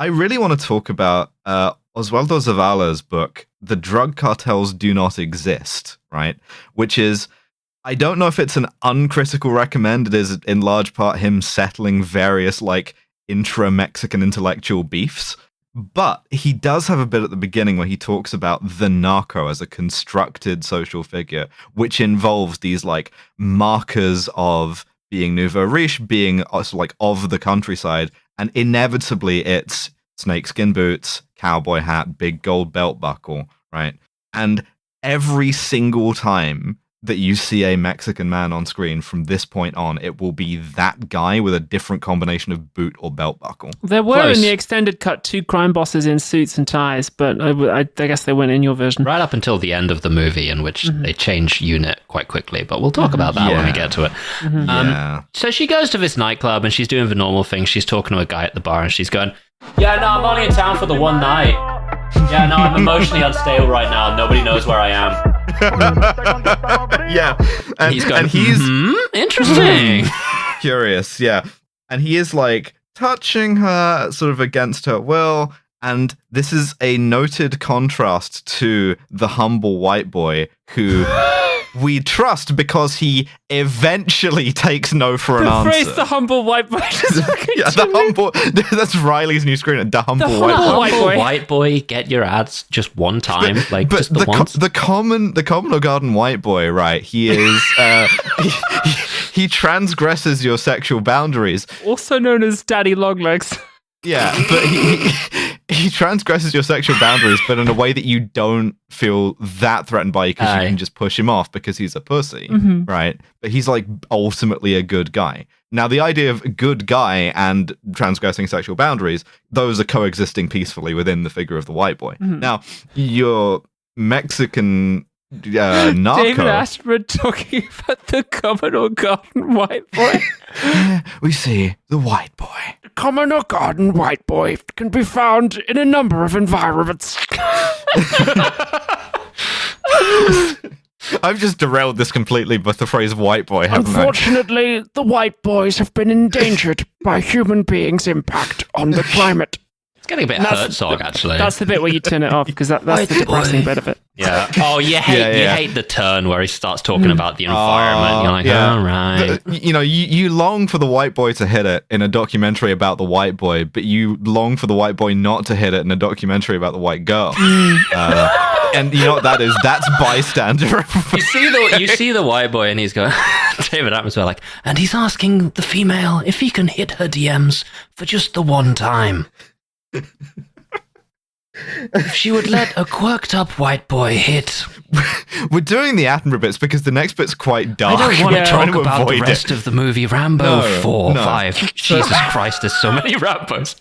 I really want to talk about Oswaldo Zavala's book, The Drug Cartels Do Not Exist, right? Which is, I don't know if it's an uncritical recommend. It is in large part him settling various like intra-Mexican intellectual beefs. But he does have a bit at the beginning where he talks about the narco as a constructed social figure, which involves these like markers of being nouveau riche, being like of the countryside, and inevitably it's snakeskin boots, cowboy hat, big gold belt buckle, right? And every single time that you see a Mexican man on screen from this point on, it will be that guy with a different combination of boot or belt buckle. There were in the extended cut 2 crime bosses in suits and ties, but I guess they weren't in your version. Right up until the end of the movie, in which they change unit quite quickly, but we'll talk about that when we get to it. So she goes to this nightclub and she's doing the normal thing. She's talking to a guy at the bar and she's going, "Yeah, no, I'm only in town for the one night. Yeah, no, I'm emotionally unstable right now. Nobody knows where I am." Yeah. And he's going, interesting. Curious, yeah. And he is like touching her sort of against her will. And this is a noted contrast to the humble white boy who we trust because he eventually takes no for an answer. The phrase "the humble white boy." Yeah, the humble. That's Riley's new screen. The humble white boy. White boy, get your ads just one time, like but just the once. The common or garden white boy, right? He is. He transgresses your sexual boundaries, also known as Daddy Longlegs. Yeah, but he transgresses your sexual boundaries, but in a way that you don't feel that threatened by, because you can just push him off because he's a pussy, right? But he's like ultimately a good guy. Now, the idea of good guy and transgressing sexual boundaries, those are coexisting peacefully within the figure of the white boy. Now, your Mexican narco. David Ashford talking about the common or garden white boy. We see the white boy. The common or garden white boy can be found in a number of environments. I've just derailed this completely with the phrase white boy, haven't Unfortunately, the white boys have been endangered by human beings' impact on the climate. It's getting a bit Herzog, actually. That's the bit where you turn it off, because that's the depressing bit of it. Yeah. Oh, you hate the turn where he starts talking about the environment. You're like, all right. You long for the white boy to hit it in a documentary about the white boy, but you long for the white boy not to hit it in a documentary about the white girl. And you know what that is? That's bystander. You see the white boy and he's going, David Attenborough, like, and he's asking the female if he can hit her DMs for just the one time. If she would let a quirked up white boy hit. We're doing the Attenborough bits because the next bit's quite dark. I don't want to talk to about the rest of the movie Rambo 4, 5. Jesus Christ, there's so many Rambos.